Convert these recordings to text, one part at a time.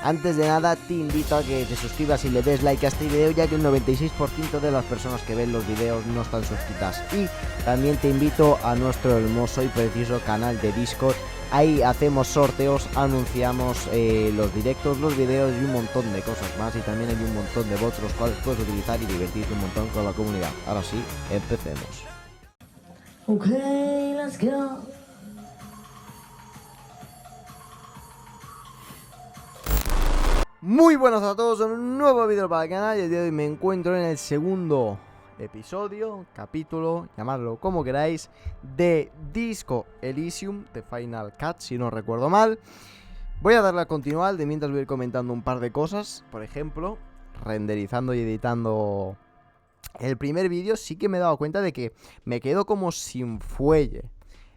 Antes de nada te invito a que te suscribas y le des like a este video, ya que el 96% de las personas que ven los videos no están suscritas. Y también te invito a nuestro hermoso y preciso canal de Discord. Ahí hacemos sorteos, anunciamos los directos, los videos y un montón de cosas más. Y también hay un montón de bots los cuales puedes utilizar y divertirte un montón con la comunidad. Ahora sí, empecemos. Ok, let's go. Muy buenas a todos, en un nuevo vídeo para el canal. Y el día de hoy me encuentro en el segundo episodio, capítulo, llamadlo como queráis, de Disco Elysium, de Final Cut, si no recuerdo mal. Voy a darle a continuar, de mientras voy a ir comentando un par de cosas. Por ejemplo, renderizando y editando el primer vídeo, sí que me he dado cuenta de que me quedo como sin fuelle.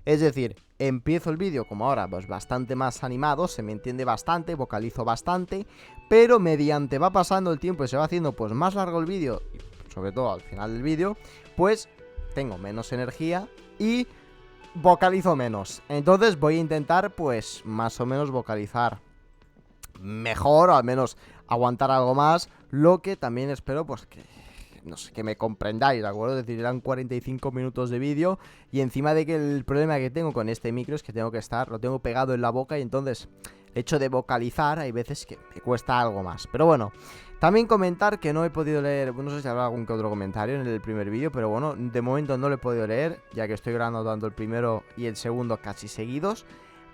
Es decir, empiezo el vídeo como ahora, pues bastante más animado, se me entiende bastante, vocalizo bastante, pero mediante va pasando el tiempo y se va haciendo pues más largo el vídeo, y sobre todo al final del vídeo, pues tengo menos energía y vocalizo menos. Entonces voy a intentar pues más o menos vocalizar mejor, o al menos aguantar algo más, lo que también espero pues que, no sé, que me comprendáis, ¿de acuerdo? Es decir, eran 45 minutos de vídeo y encima de que el problema que tengo con este micro es que tengo que estar, lo tengo pegado en la boca y entonces el hecho de vocalizar hay veces que me cuesta algo más. Pero bueno, también comentar que no he podido leer, no sé si habrá algún que otro comentario en el primer vídeo, pero bueno, de momento no lo he podido leer, ya que estoy grabando tanto el primero y el segundo casi seguidos.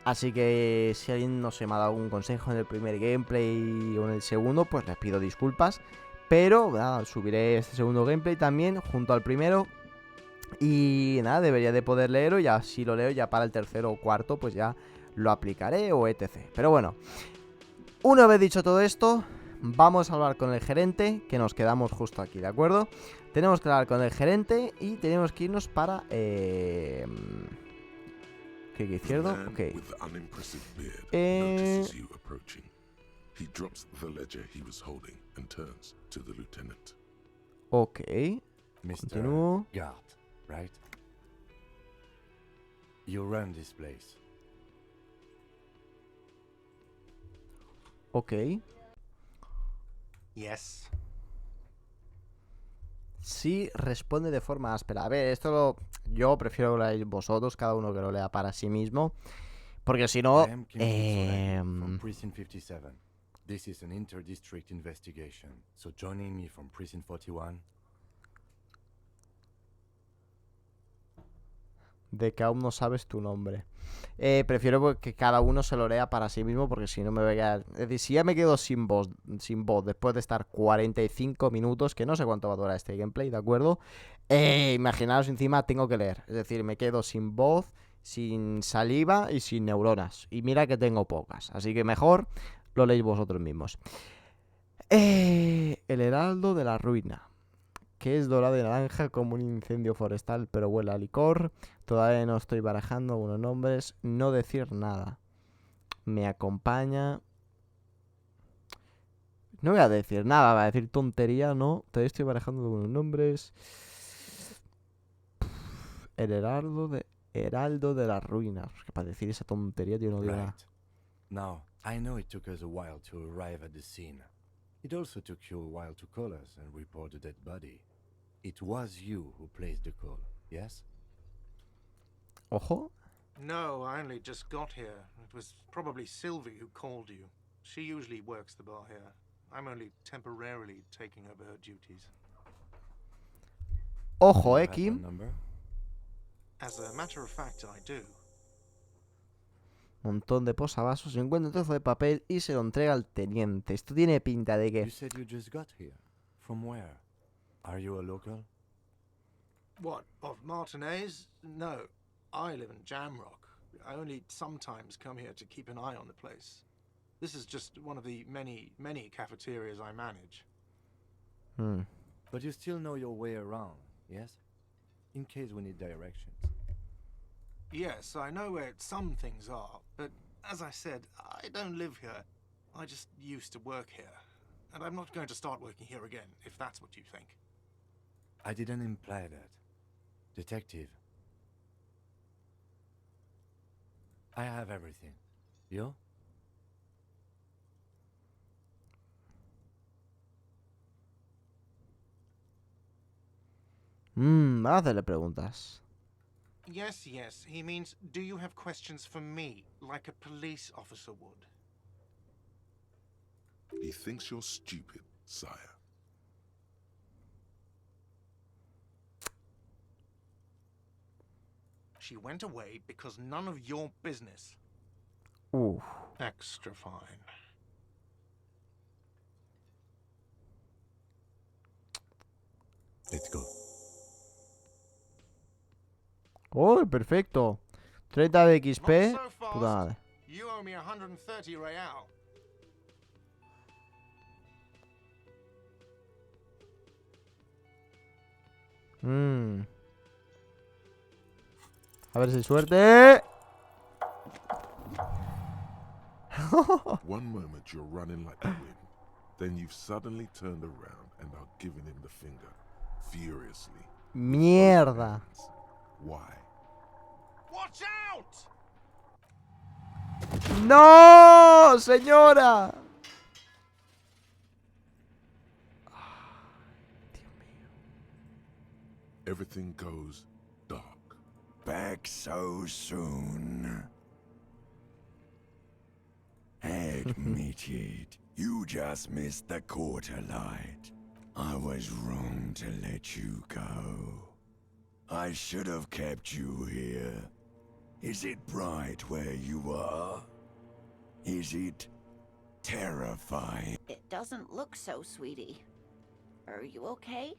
Así que si alguien no se me ha dado algún consejo en el primer gameplay o en el segundo, pues les pido disculpas. Pero nada, subiré este segundo gameplay también junto al primero. Y nada, debería de poder leerlo. Ya si lo leo ya para el tercero o cuarto, pues ya lo aplicaré o etc. Pero bueno, una vez dicho todo esto, vamos a hablar con el gerente, que nos quedamos justo aquí, ¿de acuerdo? Tenemos que hablar con el gerente y tenemos que irnos para... clic izquierdo, ok. He drops the ledger he was holding and turns to the lieutenant. Ok. Mr. Guard, right? You run this place. Ok. Yes. Sí, responde de forma áspera. A ver, yo prefiero que lo leáis vosotros, cada uno que lo lea para sí mismo. Porque si no... I am Kim from Precinct 57. This is an inter-district investigation, so joining me from Precinct 41. De que aún no sabes tu nombre. Prefiero que cada uno se lo lea para sí mismo, porque si no me voy a quedar... Es decir, si ya me quedo sin voz después de estar 45 minutos, que no sé cuánto va a durar este gameplay, ¿de acuerdo? Imaginaos, encima tengo que leer. Es decir, me quedo sin voz, sin saliva y sin neuronas. Y mira que tengo pocas, así que mejor lo leéis vosotros mismos. El heraldo de la ruina, que es dorado y naranja como un incendio forestal, pero huele a licor. Todavía no estoy barajando algunos nombres. No decir nada. Me acompaña. No voy a decir nada, va a decir tontería, no. Todavía estoy barajando algunos nombres. El heraldo de las ruinas. Que para decir esa tontería, tío, no digo nada. Now, I know it took us a while to arrive at the scene. It also took you a while to call us and report the dead body. It was you who placed the call, yes? Ojo. No, I only just got here. It was probably Sylvie who called you. She usually works the bar here. I'm only temporarily taking over her duties. Ojo, Do you have Kim. her number? As a matter of fact, I do. Montón de posavasos. Encuentra un trozo de papel y se lo entrega al teniente. Esto tiene pinta de que... You said you just got here. From where? Are you a local? What, of Martinez? No, I live in Jamrock. I only sometimes come here to keep an eye on the place. This is just one of the many cafeterias I manage. But you still know your way around, yes? In case we need directions. Yes, I know where some things are, but as I said, I don't live here. I just used to work here. And I'm not going to start working here again, if that's what you think. I didn't imply that. Detective. I have everything. You? Va a hacerle preguntas. Yes, yes. He means, do you have questions for me, like a police officer would? He thinks you're stupid, sire. She went away because none of your business. Uf. Extra fine. Let's go. Oh, perfecto. 30 de XP. Not so fast. Puta madre. You owe me 130 real. A ver si hay suerte. One moment you're running like the wind, then you've suddenly turned around and are giving him the finger, furiously. Mierda. Why? Watch out! ¡No, señora! Everything goes dark. Back so soon. Admit it, you just missed the quarter light. I was wrong to let you go. I should have kept you here. Is it bright where you are? Is it terrifying? It doesn't look so, sweetie. Are you okay?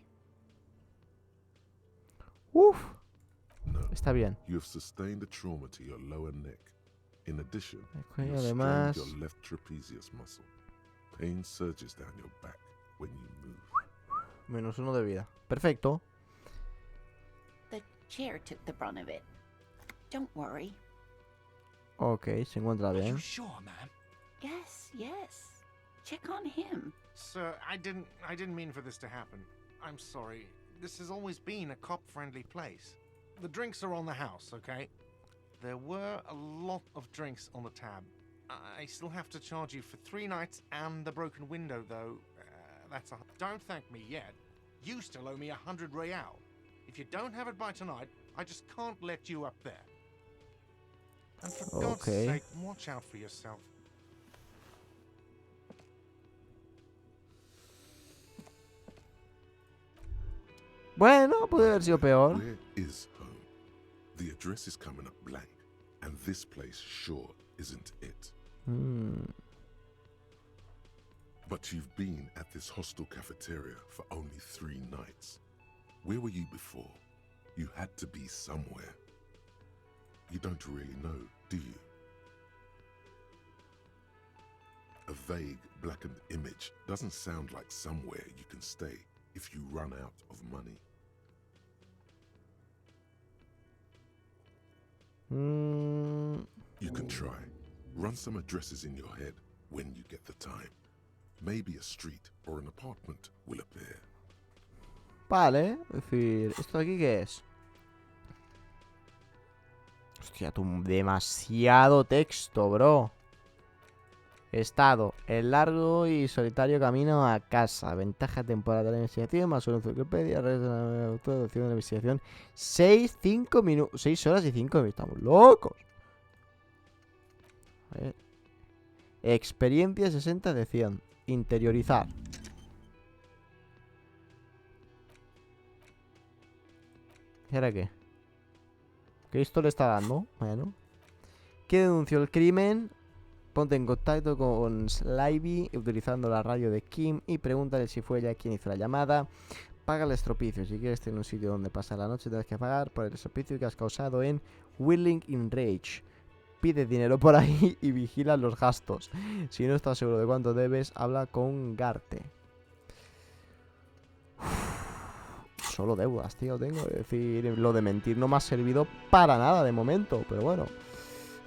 Uf, No, está bien. you have sustained a trauma to your lower neck. In addition, Y you have strained además, your left trapezius muscle. Pain surges down your back when you move. -1 de vida. Perfecto. The chair took the brunt of it. Don't worry. Ok, se encuentra Are bien. you sure, ma'am? Yes, yes. Check on him. Sir, I didn't mean for this to happen. I'm sorry. This has always been a cop-friendly place. The drinks are on the house, okay? There were a lot of drinks on the tab. I still have to charge you for 3 nights and the broken window, though. Don't thank me yet. You still owe me 100 real. If you don't have it by tonight, I just can't let you up there. And for God's Okay. sake, watch out for yourself. Bueno, puede haber sido peor. Where is home? The address is coming up blank, and this place sure isn't it. But you've been at this hostel cafeteria for only 3 nights. Where were you before? You had to be somewhere. You don't really know, do you? A vague, blackened image doesn't sound like somewhere you can stay if you run out of money. You can try. Run some addresses in your head when you get the time. Maybe a street or an apartment will appear. Vale, es decir, ¿esto de aquí qué es? Hostia, tú, demasiado texto, bro. Estado, el largo y solitario camino a casa. Ventaja temporal de la investigación, más una enciclopedia, redes de la autodocción de la investigación. 6 horas y 5 minutos. Estamos locos. A ver. Experiencia 60 de 100. Interiorizar. ¿Y ahora qué? ¿Qué esto le está dando? Bueno. ¿Qué denunció el crimen? Ponte en contacto con Slavy utilizando la radio de Kim y pregúntale si fue ella quien hizo la llamada. Paga el estropicio. Si quieres tener un sitio donde pasar la noche, tienes que pagar por el estropicio que has causado en Willing in Rage. Pide dinero por ahí y vigila los gastos. Si no estás seguro de cuánto debes, habla con Garte. Solo deudas, tío, tengo. Es decir, lo de mentir no me ha servido para nada de momento, pero bueno.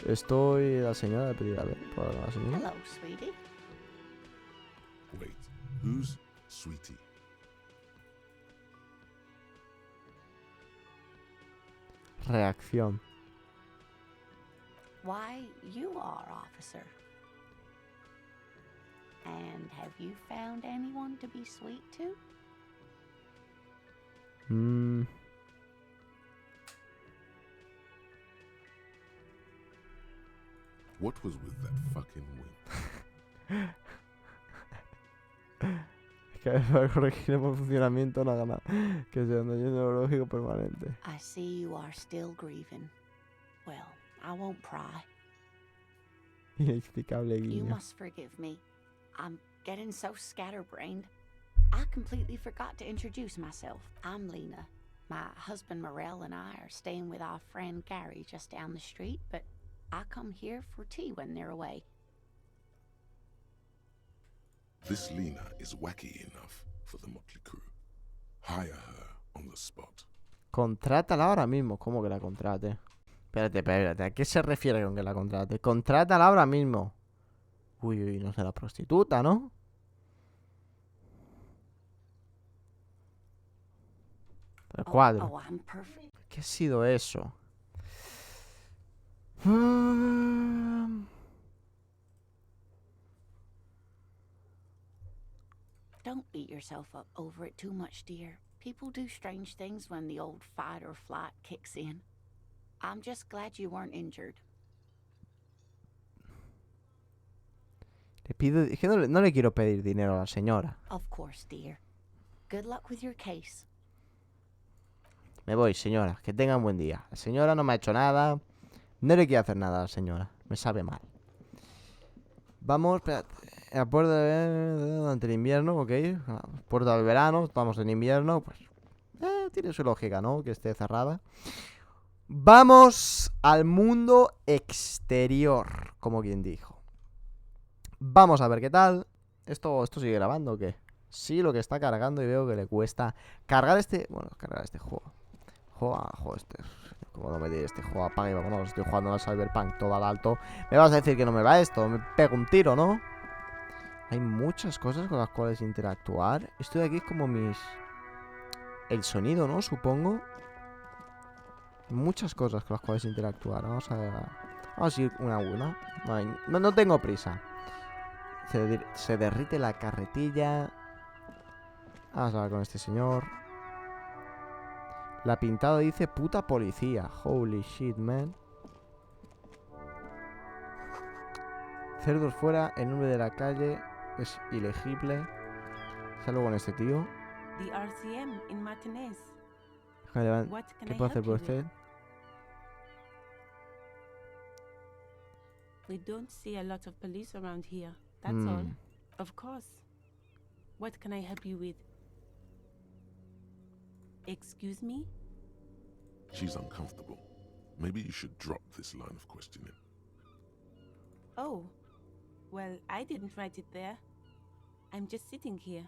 Estoy la señora de pedir a ver. ¿Puedo hablar con la señora? Hello, sweetie. Wait, who's Sweetie? Reacción. Why, you are, officer. And have you found anyone to be sweet to? Mm, What was with that fucking wing? es que para corregir el mal funcionamiento no haga nada. Que sea un daño neurológico permanente. I see you are still grieving. Well, I won't pry. Inexplicable You guiño. must forgive me. I'm getting so scatterbrained. I completely forgot to introduce myself. I'm Lena. My husband Morel and I are staying with our friend Gary just down the street, but I come here for tea when they're away. This Lena is wacky enough for the motley crew. Hire her on the spot. Contrátala ahora mismo. ¿Cómo que la contrate? Espérate. ¿A qué se refiere con que la contrate? Contrátala ahora mismo. Uy, no será prostituta, ¿no? El cuadro. Oh, I'm perfect. ¿Qué ha sido eso? Don't beat yourself up over it too much, dear. People do strange things when the old fight or flight kicks in. I'm just glad you weren't injured. Le pido... Es que no le quiero pedir dinero a la señora. Of course, dear. Good luck with your case. Me voy, señora. Que tenga un buen día. La señora no me ha hecho nada. No le quiero hacer nada a la señora. Me sabe mal. Vamos, espérate. A puerta durante el invierno, ok. Puerta del verano, estamos en invierno. Pues tiene su lógica, ¿no? Que esté cerrada. Vamos al mundo exterior, como quien dijo. Vamos a ver qué tal. ¿Esto sigue grabando o qué? Sí, lo que está cargando y veo que le cuesta cargar este... Bueno, cargar este juego. Juego este... ¿Cómo no me diré este juego? Apaga y vámonos. Estoy jugando al Cyberpunk todo al alto. Me vas a decir que no me va esto. Me pego un tiro, ¿no? Hay muchas cosas con las cuales interactuar. Esto de aquí es como mis... El sonido, ¿no? Supongo. Muchas cosas con las cuales interactuar. Vamos a ir una a una. No tengo prisa. Se derrite la carretilla. Vamos a hablar con este señor. La pintada dice puta policía. Holy shit, man. Cerdos fuera, el nombre de la calle es ilegible. Salgo con este tío. The RCM in Martinez. What can ¿Qué I puedo hacer help por you with? usted? We don't see a lot of police around here. That's all. Of course. What can I help you with? Excuse me? She's uncomfortable. Maybe you should drop this line of questioning. Oh. Well, I didn't write it there. I'm just sitting here.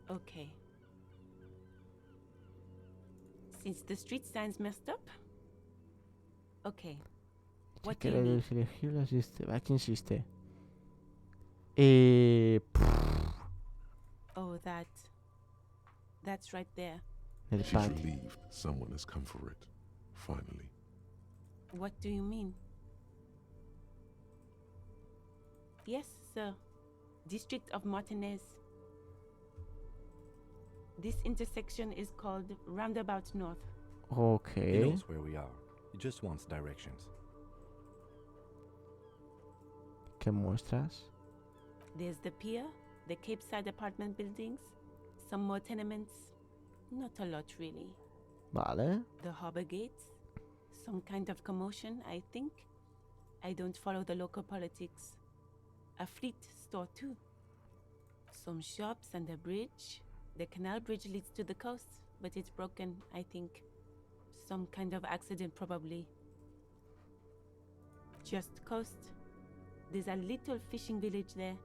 Okay. Since the street sign's messed up? Okay. What do you need? Es elegible, asiste. ¿A quién insiste? Oh, that's right there. El She's pad. relieved someone has come for it. Finally. What do you mean? Yes, sir. District of Martinez. This intersection is called Roundabout North. He Ok. knows where we are. He just wants directions. ¿Qué muestras? There's the pier, the Cape Side apartment buildings, some more tenements. Not a lot, really. Vale. The harbor gates. Some kind of commotion, I think. I don't follow the local politics. A fleet store, too. Some shops and a bridge. The canal bridge leads to the coast, but it's broken, I think. Some kind of accident, probably. Just coast. There's a little fishing village there,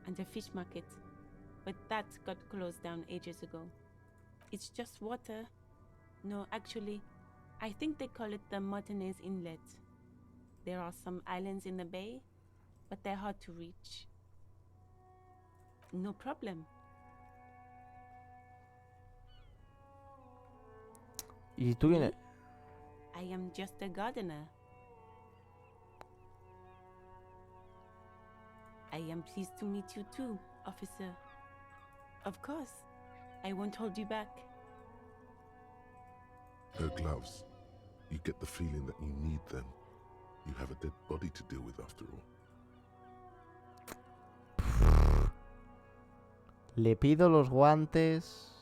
and a fish market. But that got closed down ages ago. It's just water. No, actually, I think they call it the Martinez Inlet. There are some islands in the bay, but they're hard to reach. No problem. ¿Y tú quién eres? I am just a gardener. I am pleased to meet you too. officer. Of course. I won't hold you back. Her gloves. You get the feeling that you need them. You have a dead body to deal with after all. Le pido los guantes.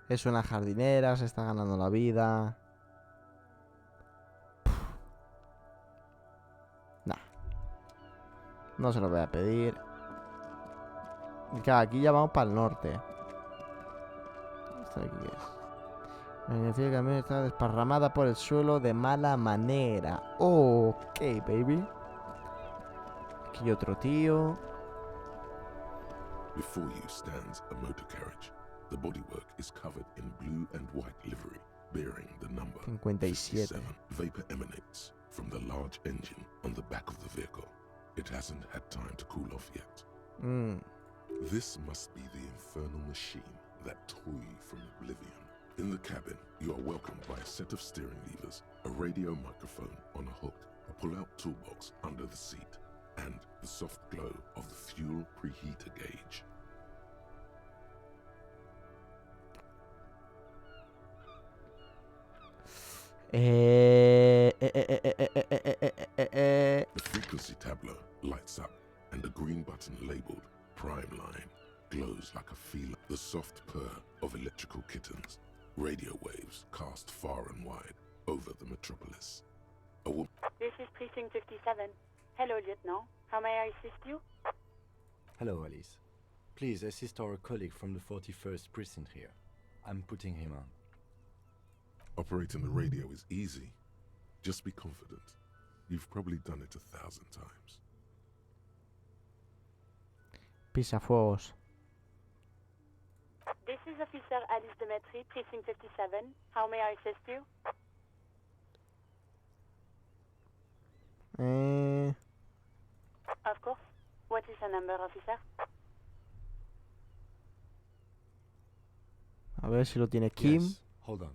Es una jardinera, se está ganando la vida. Nah. No se lo voy a pedir. Y claro, aquí ya vamos para el norte. ¿Esto de aquí qué es? La energía también está desparramada por el suelo de mala manera. Ok, baby. Aquí hay otro tío. Before you stands a motor carriage. The bodywork is covered in blue and white livery, bearing the number 57. Vapor emanates from the large engine on the back of the vehicle. It hasn't had time to cool off yet. This must be the infernal machine that tore you from oblivion. In the cabin, you are welcomed by a set of steering levers, a radio microphone on a hook, a pull-out toolbox under the seat, and the soft glow of the fuel preheater gauge. The frequency tableau lights up, and a green button labeled Prime Line glows like a feeler. The soft purr of electrical kittens, radio waves cast far and wide over the metropolis. This is Precinct 57. Hello, Lieutenant. How may I assist you? Hello, Alice. Please assist our colleague from the 41st precinct here. I'm putting him on. Operating the radio is easy. Just be confident. You've probably done it 1,000 times. Pisafuegos. This is Officer Alice Demetri, Precinct 57. How may I assist you? Of course. What is your number, officer? A ver si lo tiene Kim. Yes, hold on.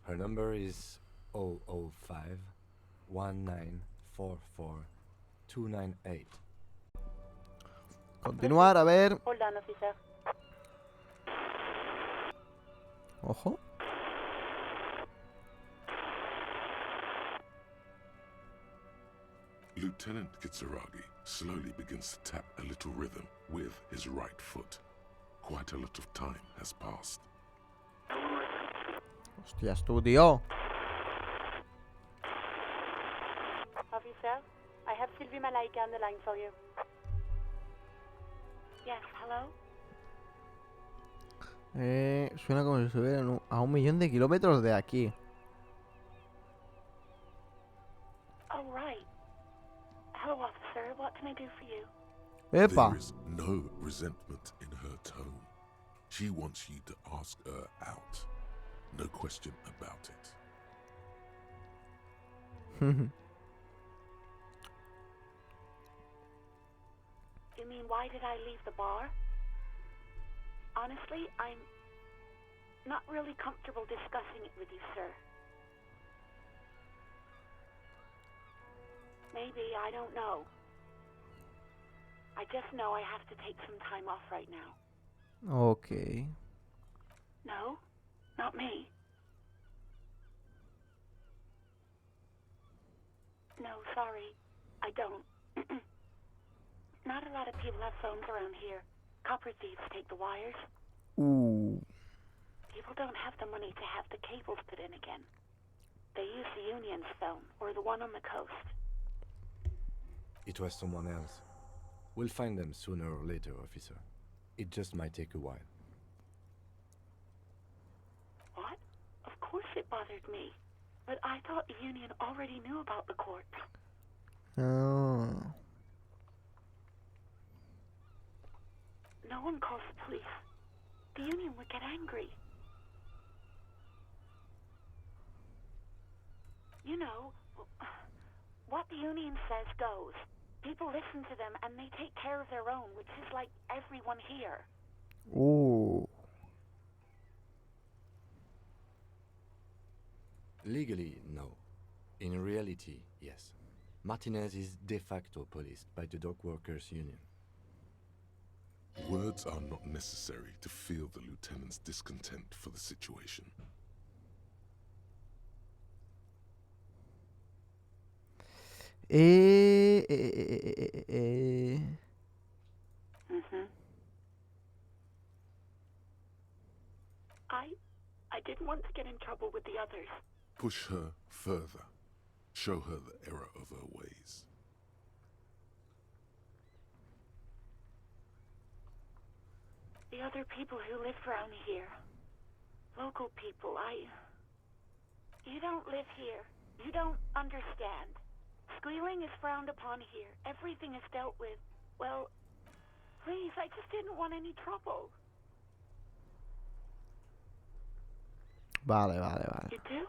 Her number is 005 1944 298. Continuar, a ver. Hold on, officer. Ojo. Lieutenant Kitsuragi slowly begins to tap a little rhythm with his right foot. Quite a lot of time has passed. Hostias, tú, tío. Officer, I have Sylvie Malaika on the line for you. Yes, hello? Suena como si estuvieran a 1.000.000 de kilómetros de aquí. Oh, right. Hello, officer. What can I do for you? ¡Epa! There is no resentment in her tone. She wants you to ask her out. No question about it. You mean, why did I leave the bar? Honestly, I'm not really comfortable discussing it with you, sir. Maybe, I don't know. I just know I have to take some time off right now. Ok. No, not me. No, sorry, I don't. Not a lot of people have phones around here. Copper thieves take the wires. Ooh. People don't have the money to have the cables put in again. They use the Union's phone, or the one on the coast. It was someone else. We'll find them sooner or later, officer. It just might take a while. What? Of course it bothered me. But I thought the Union already knew about the court. Oh. No one calls the police. The Union would get angry. You know, what the Union says goes. People listen to them and they take care of their own, which is like everyone here. Ooh. Legally, no. In reality, yes. Martinez is de facto policed by the Dock Workers Union. Words are not necessary to feel the lieutenant's discontent for the situation. I didn't want to get in trouble with the others. Push her further. Show her the error of her ways. The other people who live around here. Local people, You don't live here. You don't understand. Squealing is frowned upon here. Everything is dealt with. Well, please, I just didn't want any trouble. Vale. You do?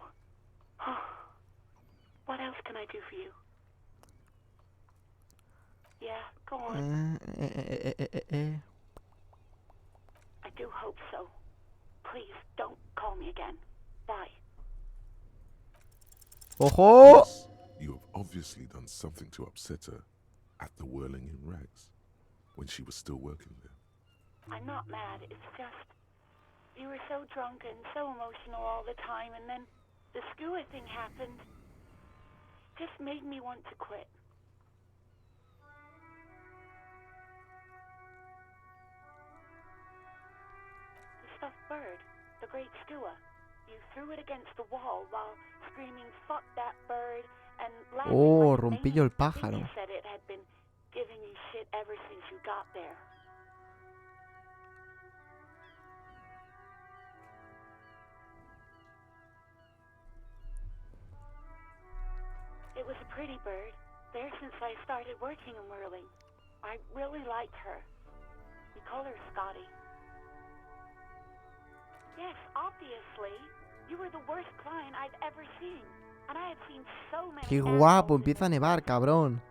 What else can I do for you? Yeah, go on. I do hope so. Please, don't call me again. Bye. ¡Ojo! Yes, you have obviously done something to upset her at the Whirling in Rags, when she was still working there. I'm not mad, it's just... You were so drunk and so emotional all the time, and then the skua thing happened. Just made me want to quit. The stuffed bird, the great skua. You threw it against the wall while screaming, "Fuck that bird," and laughing Oh, like a rompillo el maniac. I think pájaro. you said it had been giving you shit ever since you got there. It was a pretty bird, there since I started working in Whirling. I really liked her. We call her Scotty. Yes, obviously. You were the worst client I've ever seen. And I had seen so many ¡Qué assholes guapo! in Empieza a this nevar, business. cabrón.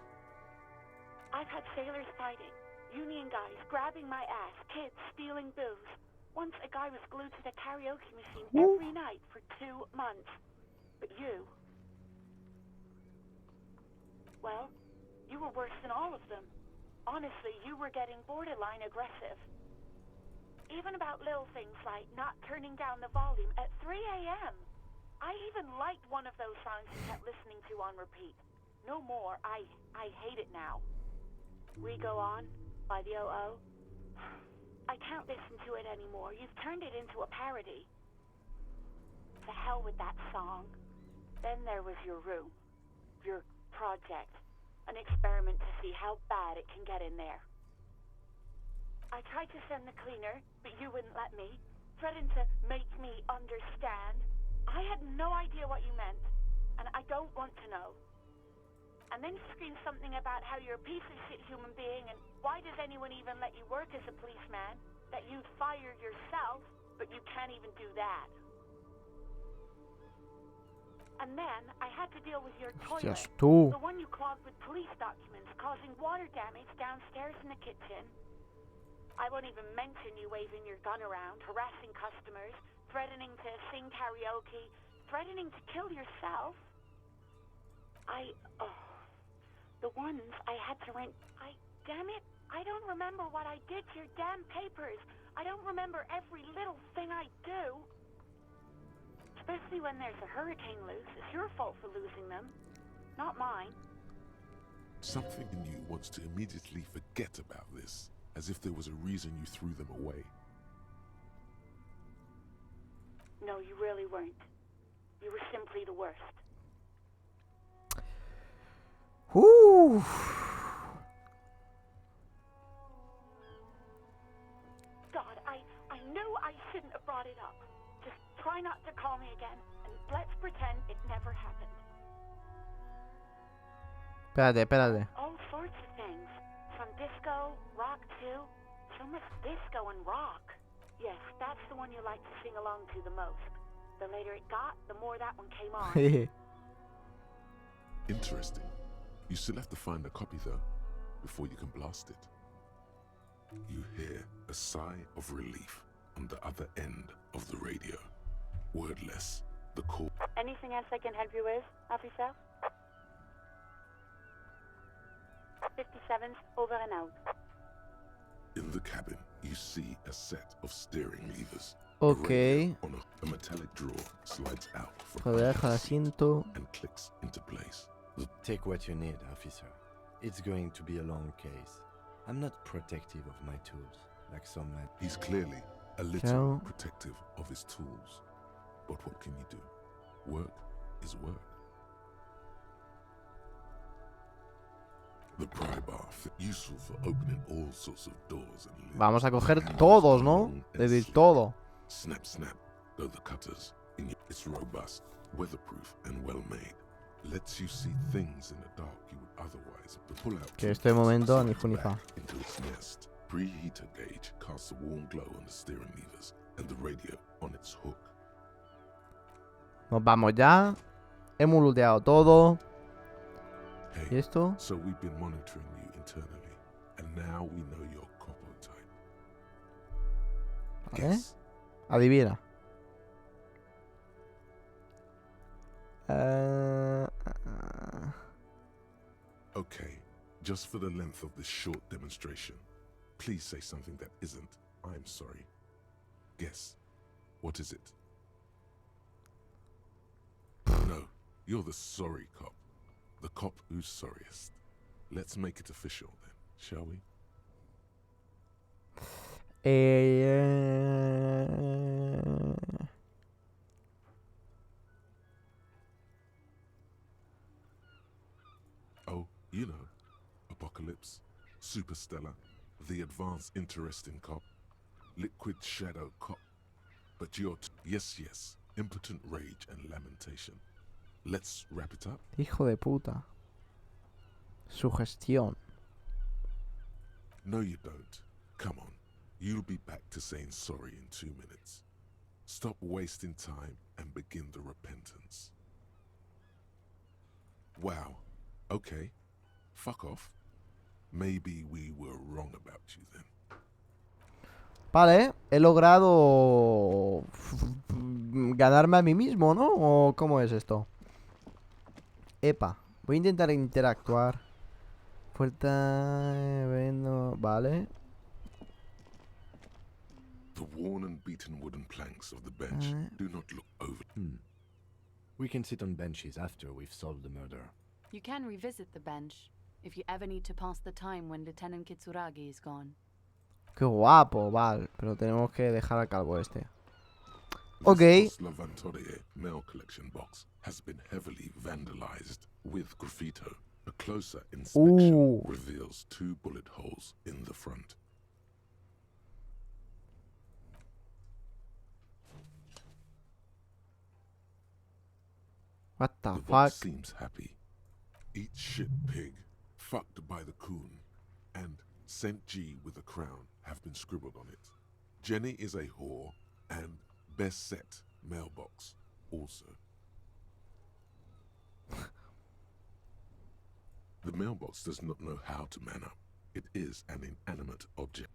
I've had sailors fighting, union guys grabbing my ass, kids stealing booze. Once a guy was glued to the karaoke machine every night for 2 months. But you... Well, you were worse than all of them. Honestly, you were getting borderline aggressive. Even about little things like not turning down the volume at 3 a.m. I even liked one of those songs you kept listening to on repeat. No more. I hate it now. We Go On by the O.O. I can't listen to it anymore. You've turned it into a parody. To hell with that song. Then there was your room. Your project. An experiment to see how bad it can get in there. I tried to send the cleaner, but you wouldn't let me. Threatened to make me understand. I had no idea what you meant, and I don't want to know. And then you screamed something about how you're a piece of shit human being, and why does anyone even let you work as a policeman? That you'd fire yourself, but you can't even do that. And then I had to deal with your toilet. Hostias, tú. The one you clogged with police documents, causing water damage downstairs in the kitchen. I won't even mention you waving your gun around, harassing customers, threatening to sing karaoke, threatening to kill yourself. The ones I had to rent, damn it, I don't remember what I did to your damn papers. I don't remember every little thing I do. Especially when there's a hurricane loose. It's your fault for losing them, not mine. Something in you wants to immediately forget about this, as if there was a reason you threw them away. No, you really weren't. You were simply the worst. Whew. God, I knew I shouldn't have brought it up. Just try not to call me again, and let's pretend it never happened. Espérate. All sorts of things. From disco, rock too. So much disco and rock. Yes, that's the one you like to sing along to the most. The later it got, the more that one came on. Interesting. You still have to find a copy though, before you can blast it. You hear a sigh of relief on the other end of the radio. Wordless, the call. Anything else I can help you with, officer? 57's over and out. In the cabin, you see a set of steering levers. Ok. On a metallic drawer slides out from Joder, deja el asiento. and clicks into place. Take what you need, officer. It's going to be a long case. I'm not protective of my tools, like some men. He's clearly a little Ciao. protective of his tools. But what can you do? Work is work. The pry bar, useful for opening all sorts of doors and lids. Vamos a coger Handles todos, are ¿no? long Es and decir, slim. todo. Snap, snap, go the cutters. It's robust, weatherproof, and well made. Lets you see things in the dark you would otherwise pull out. Que este momento ni slides fu ni fa. back into its nest. Preheater gauge casts a warm glow on the steering levers and the radio on its hook. Nos vamos ya. Hemos looteado todo. ¿Y Hey, esto? so we've been monitoring you internally, and now we know your copo type. Vale. Guess. Adivina. Okay, just for the length of this short demonstration, please say something that isn't, I'm sorry. Guess. What is it? No, you're the sorry cop. The cop who's sorriest. Let's make it official then, shall we? Oh, you know, Apocalypse, Superstellar, the advanced interesting cop, liquid shadow cop. But you're yes, impotent rage and lamentation. Let's wrap it up. Hijo de puta. Sugestión. No, you don't. Come on. You'll be back to saying sorry in 2 minutes. Stop wasting time and begin the repentance. Wow. Okay. Fuck off. Maybe we were wrong about you then. Vale, he logrado ganarme a mí mismo, ¿no? ¿O cómo es esto? Epa, voy a intentar interactuar. Puerta... Vale. The worn and beaten wooden planks of the bench do not look over. We can sit on benches after we've solved the murder. You can revisit the bench if you ever need to pass the time when Lieutenant Kitsuragi is gone. Qué guapo, vale. Pero tenemos que dejar al calvo este. This Ok. Oslavantore mail collection box has been heavily vandalized with graffito. A closer inspection Ooh. reveals 2 bullet holes in the front. What the The fuck? box seems happy. Eat shit pig, fucked by the coon, and Saint G with a crown have been scribbled on it. Jenny is a whore, and best set mailbox also. The mailbox does not know how to man up. It is an inanimate object.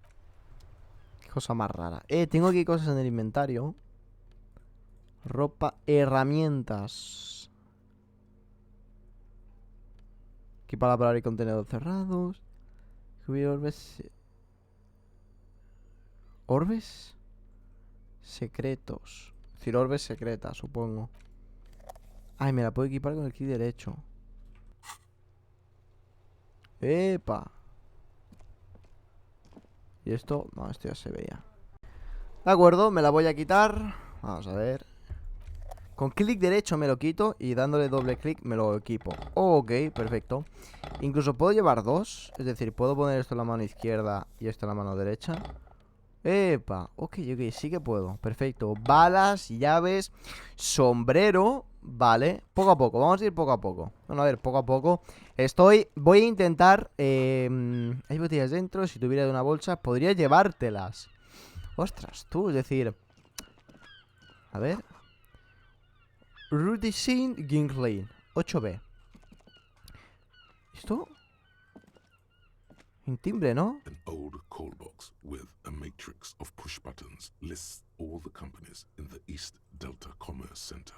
Qué cosa más rara. Tengo aquí cosas en el inventario. Ropa, herramientas. Equipa la palabra y contenedores cerrados. Cubrir orbes. ¿Orbes? Secretos. Es decir, orbes secretas, supongo. Ay, me la puedo equipar con el clic derecho. ¡Epa! ¿Y esto? No, esto ya se veía. De acuerdo, me la voy a quitar. Vamos a ver. Con clic derecho me lo quito y dándole doble clic me lo equipo. Ok, perfecto. Incluso puedo llevar 2. Es decir, puedo poner esto en la mano izquierda y esto en la mano derecha. ¡Epa! Ok, sí que puedo. Perfecto. Balas, llaves, sombrero. Vale, poco a poco, vamos a ir poco a poco. Bueno, a ver, poco a poco. Voy a intentar hay botellas dentro, si tuviera de una bolsa podría llevártelas. Ostras, tú, es decir, a ver, Rudicine Ginkley 8B. ¿Esto? Un timbre, ¿no? An old call box with a matrix of push buttons lists all the companies in the East Delta Commerce Center.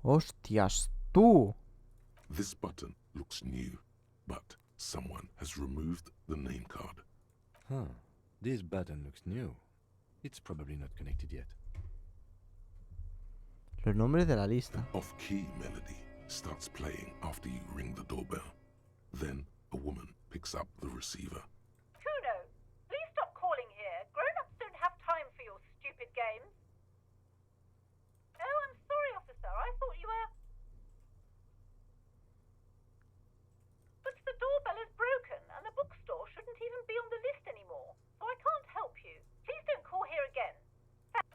Hostias, tú. This button looks new, but someone has removed the name card. Huh. This button looks new. It's probably not connected yet. Los nombres de la lista. Off-key melody starts playing after you ring the doorbell. Then a woman picks up the receiver. Kuno, please stop calling here. Grown-ups don't have time for your stupid games. Oh, I'm sorry, officer. I thought you were... But the doorbell is broken, and the bookstore shouldn't even be on the list anymore. So I can't help you. Please don't call here again.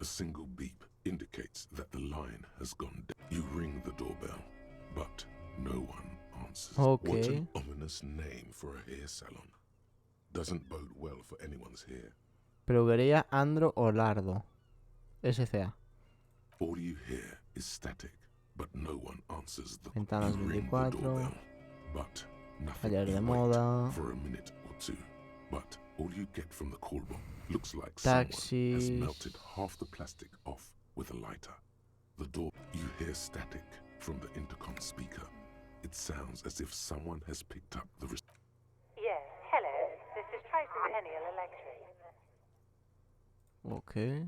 A single beep indicates that the line has gone down. You ring the doorbell, but no one answers. What Okay. an ominous name for a hair salon. Doesn't bode well for anyone's hair. Peluquería Andro o Lardo. SCA. All you hear is static, but no one answers the Ventanas you ring the 24. doorbell, but nothing. Taller de You moda. wait for a minute or two, but all you get from the call box looks like someone has Taxis. melted half the plastic off with a lighter. The door, you hear static from the intercom speaker. It sounds as if someone has picked up the Yes, hello. This is Tricentennial Electric. Okay.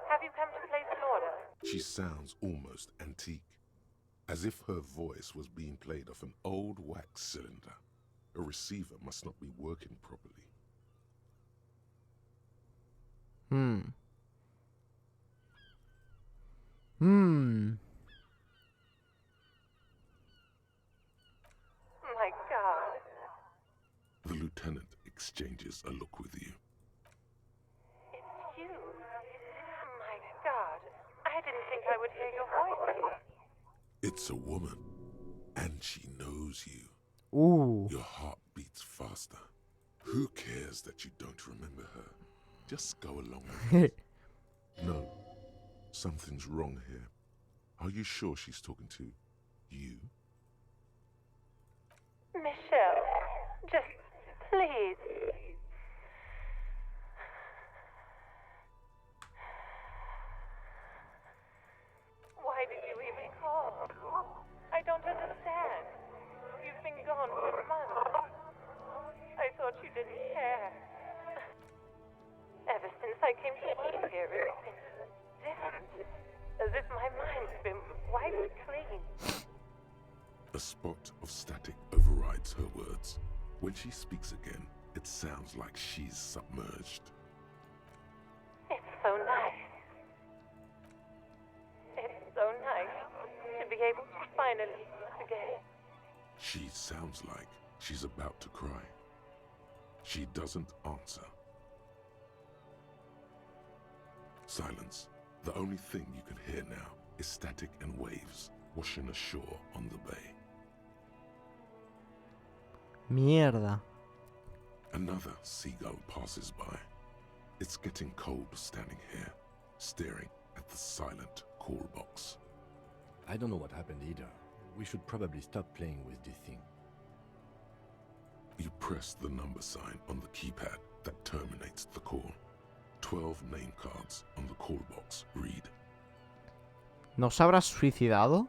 Have you come to place an order? She sounds almost antique, as if her voice was being played off an old wax cylinder. A receiver must not be working properly. My God. The lieutenant exchanges a look with you. It's you. My God. I didn't think I would hear your voice. It's a woman, and she knows you. Ooh. Your heart beats faster. Who cares that you don't remember her? Just go along with it. No, something's wrong here. Are you sure she's talking to you? Michelle, just please. Why did you even call? I don't understand. You've been gone for months. I thought you didn't care. Ever since I came to work here, it's been different. As if my mind's been wiped clean. A spot of static overrides her words. When she speaks again, it sounds like she's submerged. It's so nice. It's so nice to be able to finally meet again. She sounds like she's about to cry. She doesn't answer. Silence. The only thing you can hear now is static and waves washing ashore on the bay. Mierda. Another seagull passes by. It's getting cold standing here, staring at the silent call box. I don't know what happened either. We should probably stop playing with this thing. You press the number sign on the keypad that terminates the call. 12 name cards on the call box read. ¿No se habrá suicidado?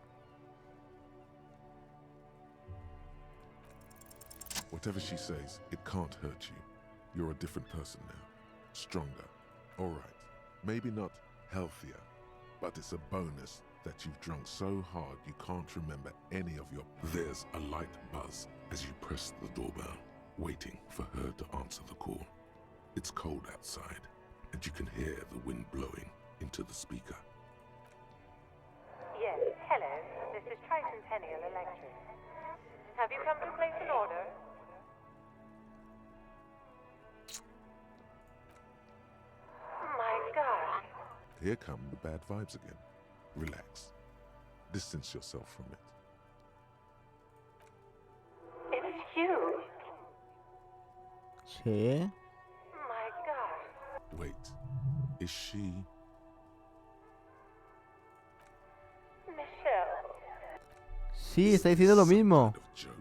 Whatever she says, it can't hurt you. You're a different person now. Stronger. All right. Maybe not healthier, but it's a bonus that you've drunk so hard you can't remember any of your... There's a light buzz as you press the doorbell, waiting for her to answer the call. It's cold outside, and you can hear the wind blowing into the speaker. Yes, hello. This is Tricentennial Electric. Have you come to place an order? My God. Here come the bad vibes again. Relax. Distance yourself from it. It's you. Sí. My God. Wait. Is she... Michelle. Sí, está diciendo lo mismo. Kind of joke?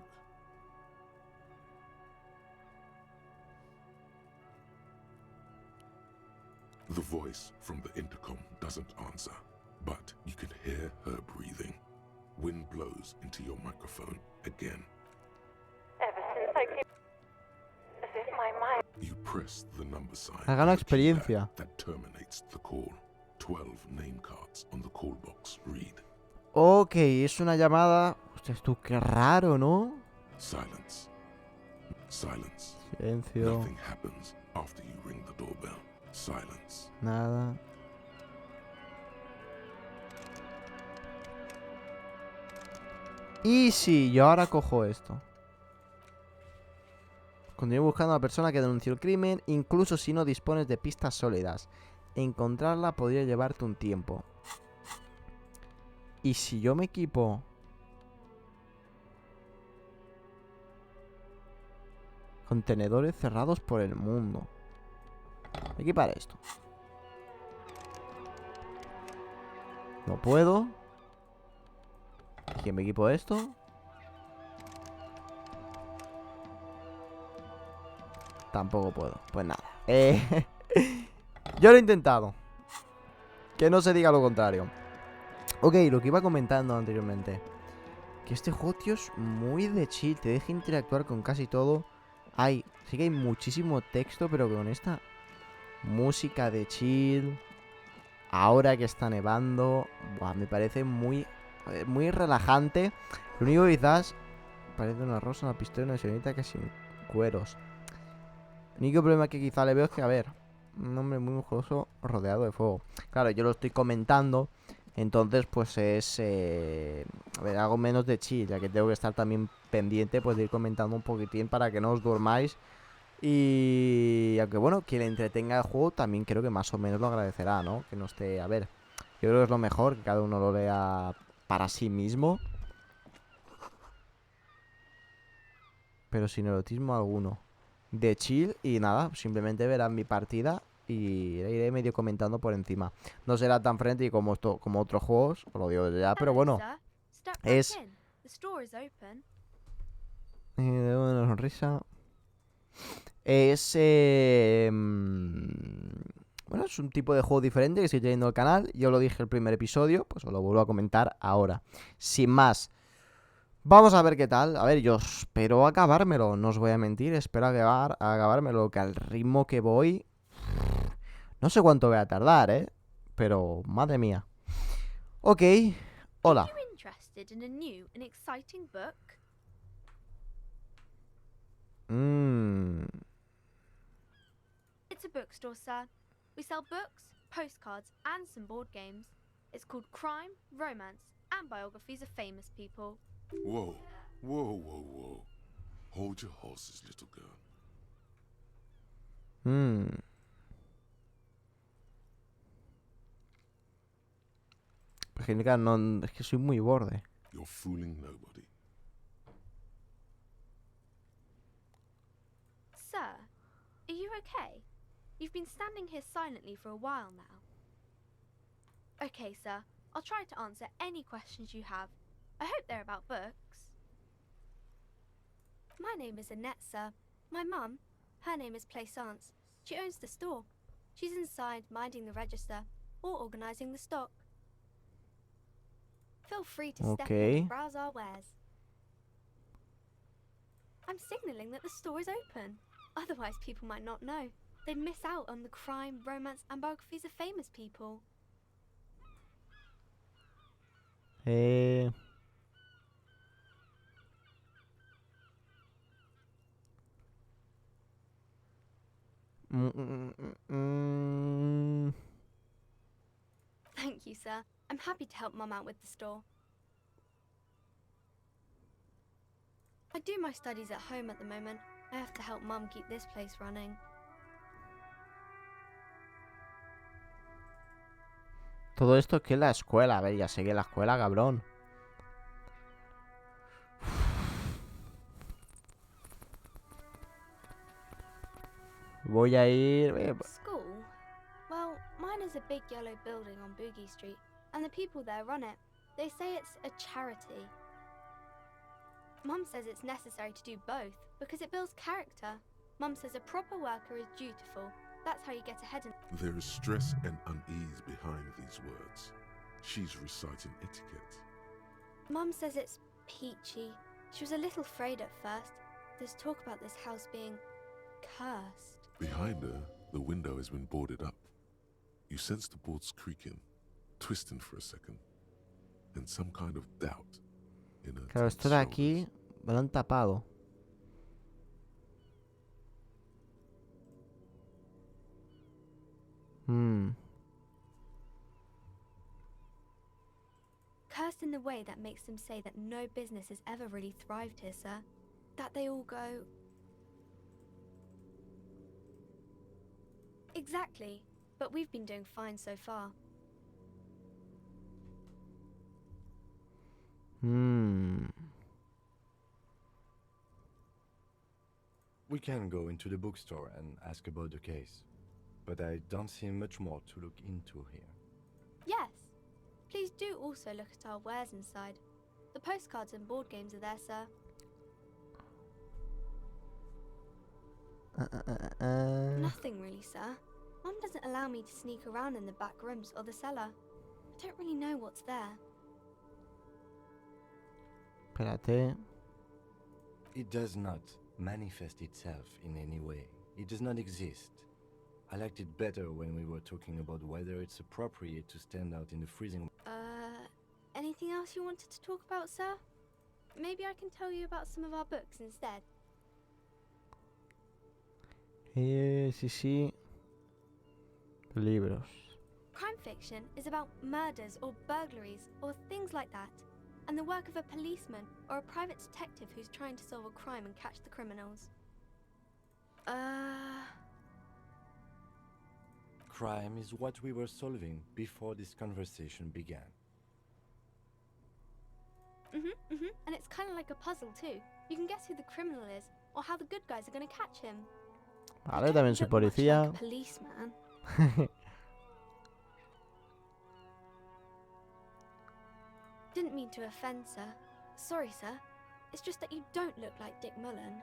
The voice from the intercom doesn't answer, but you can hear her breathing. Wind blows into your microphone again. Ever since I came, as if my mind. You press the number sign Ha ganado on the keypad experiencia. that terminates the call. 12 name cards on the call box read. Ok, es una llamada. Hostia, tú qué raro, ¿no? Silence. Silence. Silencio. Nothing happens after you ring the doorbell. Silence. Nada. Y si yo ahora cojo esto. Continúo buscando a la persona que denunció el crimen, incluso si no dispones de pistas sólidas. Encontrarla podría llevarte un tiempo. Y si yo me equipo... Contenedores cerrados por el mundo. Equipar esto. No puedo. ¿Y quién me equipo esto? Tampoco puedo. Pues nada. Yo lo he intentado. Que no se diga lo contrario. Ok, lo que iba comentando anteriormente. Que este juego, tío, es muy de chill. Te deja interactuar con casi todo. Sí que hay muchísimo texto, pero con esta música de chill. Ahora que está nevando. Buah, me parece muy relajante. Lo único que quizás parece una rosa, una pistola y una señorita que sin cueros. El único problema que quizá le veo es que, a ver, un hombre muy musculoso rodeado de fuego. Claro, yo lo estoy comentando. Entonces, pues es a ver, algo menos de chill, ya que tengo que estar también pendiente, pues de ir comentando un poquitín para que no os durmáis. Y aunque bueno, quien le entretenga el juego también creo que más o menos lo agradecerá, ¿no? Que no esté, a ver, yo creo que es lo mejor, que cada uno lo lea para sí mismo, pero sin erotismo alguno. De chill y nada, simplemente verán mi partida y iré medio comentando por encima. No será tan friendly como otros juegos, os lo digo desde ya, pero bueno, es... una sonrisa. Es... bueno, es un tipo de juego diferente que estoy trayendo al canal. Yo lo dije el primer episodio, pues os lo vuelvo a comentar ahora. Sin más. Vamos a ver qué tal. A ver, yo espero acabármelo, no os voy a mentir. Espero acabármelo, que al ritmo que voy... No sé cuánto voy a tardar, ¿eh? Pero, madre mía. Ok, hola. It's a bookstore, sir. We sell books, postcards, and some board games. It's called Crime, Romance, and Biographies of Famous People. Whoa, whoa, whoa, whoa. Hold your horses, little girl. Genial, no, es que soy muy borde. You're fooling nobody. Sir, are you okay? You've been standing here silently for a while now. Okay, sir. I'll try to answer any questions you have. I hope they're about books. My name is Annette, sir. My mum, her name is Plaisance. She owns the store. She's inside minding the register or organising the stock. Feel free to step in and browse our wares. I'm signalling that the store is open. Otherwise, people might not know. They'd miss out on the crime, romance, and biographies of famous people. Thank you, sir. I'm happy to help Mum out with the store. I do my studies at home at the moment. I have to help Mum keep this place running. Todo esto que es la escuela. A ver, ya sé que la escuela, cabrón. Voy a ir... School? Well, mine is a big yellow building on Boogie Street, and the people there run it. They say it's a charity. Mum says it's necessary to do both, because it builds character. Mum says a proper worker is dutiful. That's how you get ahead in... There is stress and unease behind these words. She's reciting etiquette. Mum says it's peachy. She was a little afraid at first. There's talk about this house being cursed. Behind her, the window has been boarded up. You sense the boards creaking, twisting for a second, and some kind of doubt in her Claro, tense esto de aquí shoulders. me lo han tapado. Cursed in the way that makes them say that no business has ever really thrived here, sir. That they all go... Exactly. But we've been doing fine so far. We can go into the bookstore and ask about the case, but I don't see much more to look into here. Yes. Please do also look at our wares inside. The postcards and board games are there, sir. Nothing really, sir. Mum doesn't allow me to sneak around in the back rooms or the cellar. I don't really know what's there. Espérate. It does not manifest itself in any way. It does not exist. I liked it better when we were talking about whether it's appropriate to stand out in the freezing. Anything else you wanted to talk about, sir? Maybe I can tell you about some of our books instead. Sí. Libros. Crime fiction is about murders or burglaries or things like that, and the work of a policeman or a private detective who's trying to solve a crime and catch the criminals. Crime is what we were solving before this conversation began. And it's kind of like a puzzle too. You can guess who the criminal is or how the good guys are going to catch him. Vale, también soy policía. Like a policeman. Didn't mean to offend, sir. Sorry, sir. It's just that you don't look like Dick Mullen.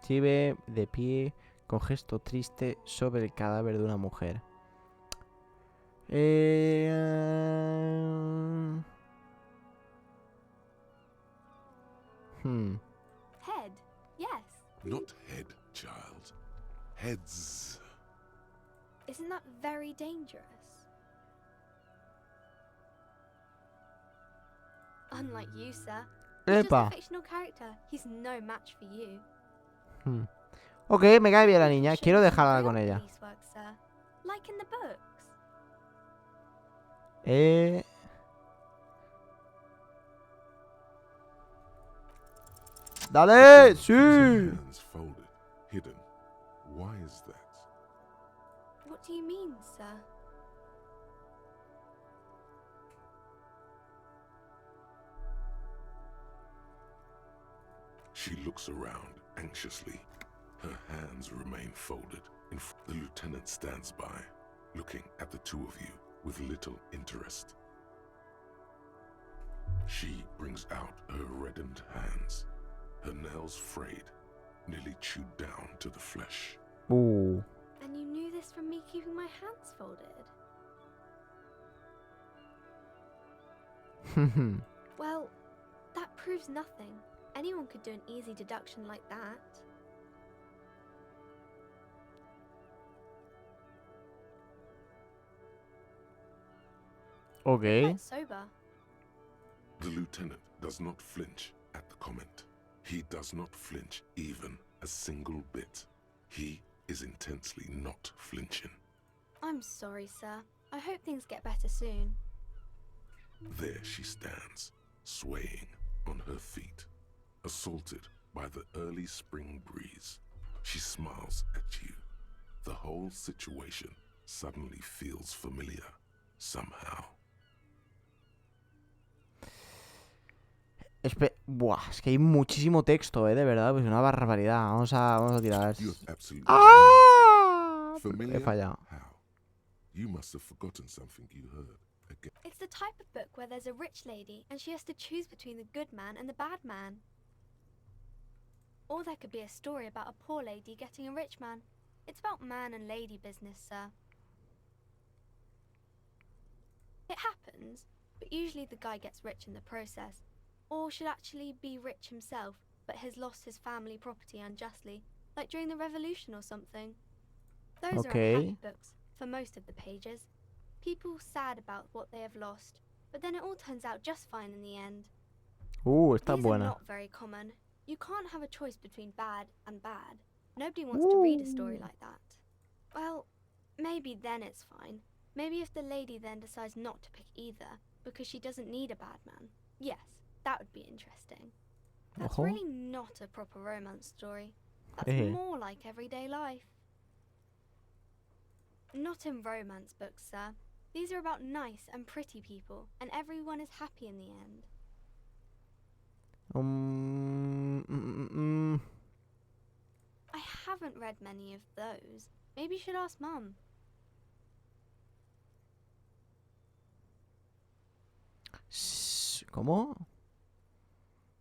Chive de pie con gesto triste sobre el cadáver de una mujer. Head, yes. Not head, child. Heads. Isn't that very dangerous? Unlike you, sir. He's just a fictional character. He's no match for you. Ok, me cae bien la niña. Quiero dejarla con ella. Like in the books. ¡Dale! ¡Sí! Hands folded, hidden. Why is that? What do you mean, sir? She looks around anxiously. Her hands remain folded. The lieutenant stands by, looking at the two of you with little interest. She brings out her reddened hands, her nails frayed, nearly chewed down to the flesh. And you knew this from me keeping my hands folded? Well, that proves nothing. Anyone could do an easy deduction like that. Okay. Quite sober. The lieutenant does not flinch at the comment. He does not flinch even a single bit. He is intensely not flinching. I'm sorry, sir. I hope things get better soon. There she stands, swaying on her feet, assaulted by the early spring breeze. She smiles at you. The whole situation suddenly feels familiar, somehow. Buah, es que hay muchísimo texto, de verdad, pues una barbaridad. Vamos a tirar. ¡Ah! He fallado. You must have forgotten something you heard again. It's the type of book where there's a rich lady and she has to choose between the good man and the bad man. Or there could be a story about a poor lady getting a rich man. It's about man and lady business, sir. It happens, but usually the guy gets rich in the process. Or should actually be rich himself, but has lost his family property unjustly, like during the revolution or something. Those are unhappy books, for most of the pages. People sad about what they have lost, but then it all turns out just fine in the end. Está These buena. are not very common. You can't have a choice between bad and bad. Nobody wants to read a story like that. Well, maybe then it's fine. Maybe if the lady then decides not to pick either, because she doesn't need a bad man. Yes, that would be interesting. That's really not a proper romance story. That's more like everyday life. Not in romance books, sir. These are about nice and pretty people, and everyone is happy in the end. I haven't read many of those. Maybe you should ask Mum. ¿Cómo?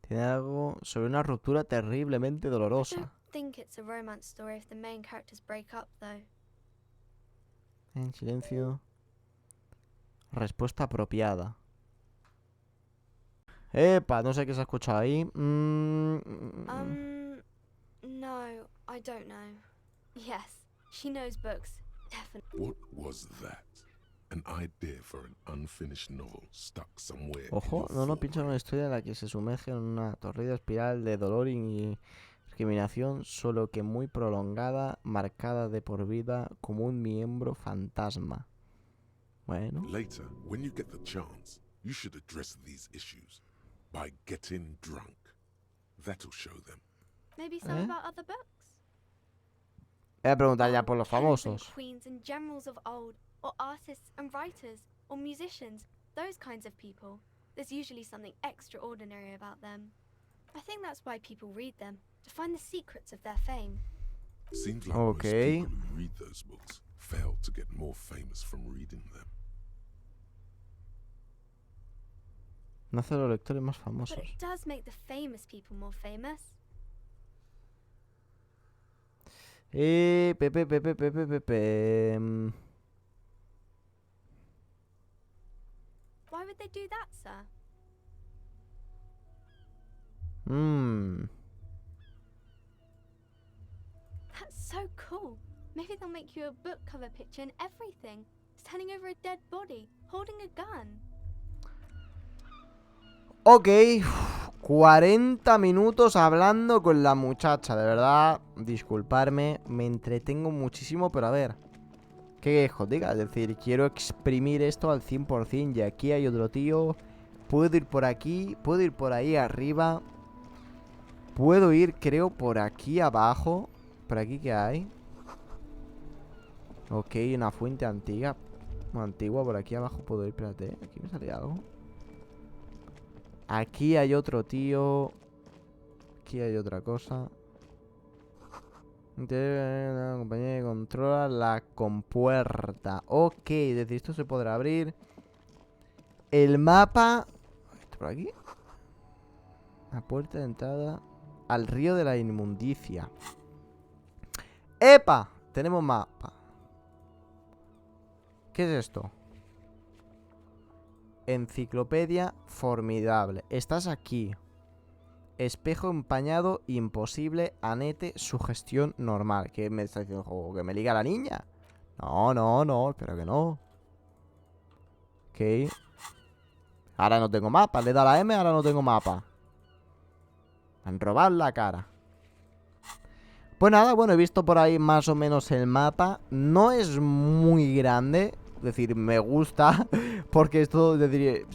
Tiene algo sobre una ruptura terriblemente I dolorosa. don't think it's a romance story if the main characters break up, though. En silencio. Respuesta apropiada. Epa, no sé qué se ha escuchado ahí. No, I don't know. Yes, she knows books, definitely. What was that? An idea for an unfinished novel stuck somewhere. Ojo, no pienso en una historia en la que se sumerge en una torrida espiral de dolor y discriminación, solo que muy prolongada, marcada de por vida como un miembro fantasma. Bueno. Later, when you get the chance, you should address these issues by getting drunk. That'll show them. Maybe some about other books. Voy a preguntar ya por los Kings and famosos. queens and generals of old, or artists and writers, or musicians, those kinds of people. There's usually something extraordinary about them. I think that's why people read them, to find the secrets of their fame. Seems like most people who read those books fail to get more famous from reading them. No hace los lectores más famosos. But it does make the famous people more famous. Why would they do that, sir? That's so cool. Maybe they'll make you a book cover picture and everything. Standing over a dead body, holding a gun. Ok, 40 minutos hablando con la muchacha. De verdad, disculparme, me entretengo muchísimo, pero a ver, ¿qué os diga? Es decir, quiero exprimir esto al 100%. Y aquí hay otro tío. Puedo ir por aquí, puedo ir por ahí arriba. Puedo ir, creo, por aquí abajo. ¿Por aquí qué hay? Ok, una fuente antigua. Por aquí abajo puedo ir, espérate. Aquí me sale algo. Aquí hay otro tío. Aquí hay otra cosa. La compañía que controla la compuerta. Ok, es decir, esto se podrá abrir. El mapa. ¿Esto por aquí? La puerta de entrada al río de la inmundicia. ¡Epa! Tenemos mapa. ¿Qué es esto? Enciclopedia formidable. Estás aquí. Espejo empañado, imposible, anete, sugestión normal. ¿Qué me está diciendo el juego? ¿Que me liga la niña? No, espero que no. Ok. Ahora no tengo mapa. Le da la M, ahora no tengo mapa. Me han robado la cara. Pues nada, bueno, he visto por ahí más o menos el mapa. No es muy grande. Es decir, me gusta. Porque esto, es decir,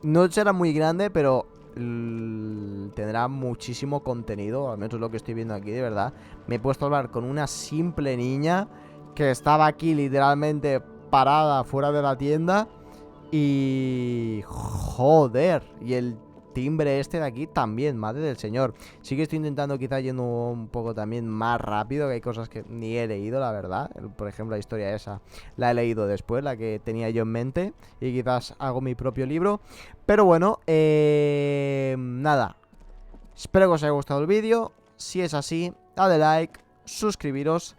no será muy grande, pero tendrá muchísimo contenido. Al menos es lo que estoy viendo aquí, de verdad. Me he puesto a hablar con una simple niña que estaba aquí literalmente parada fuera de la tienda. Y... joder. Y el timbre este de aquí también, madre del señor. Sí que estoy intentando quizá yendo un poco también más rápido, que hay cosas que ni he leído, la verdad. Por ejemplo, la historia esa la he leído después, la que tenía yo en mente, y quizás hago mi propio libro. Pero bueno, nada. Espero que os haya gustado el vídeo. Si es así, dale like, suscribiros,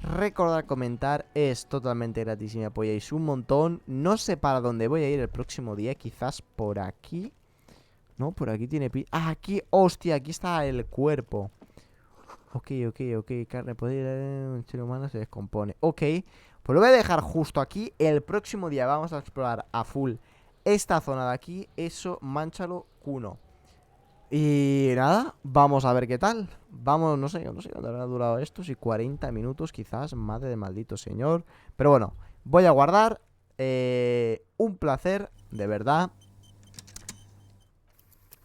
Recordad comentar, es totalmente gratis y me apoyáis un montón. No sé para dónde voy a ir el próximo día, quizás por aquí. No, por aquí tiene aquí, hostia, aquí está el cuerpo. Ok, carne podrida, un ser humano se descompone. Ok, pues lo voy a dejar justo aquí. El próximo día vamos a explorar a full esta zona de aquí. Eso, manchalo, Kuno. Y nada, vamos a ver qué tal. Vamos, no sé cuánto habrá durado esto. Si 40 minutos quizás, madre de maldito señor. Pero bueno, voy a guardar. Un placer, de verdad.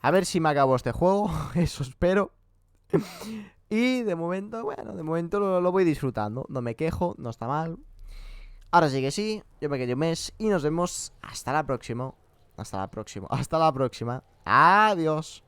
A ver si me acabo este juego. Eso espero. Y de momento, bueno, de momento lo voy disfrutando. No me quejo, no está mal. Ahora sí que sí, yo me quedo un mes. Y nos vemos hasta la próxima. Hasta la próxima. Adiós.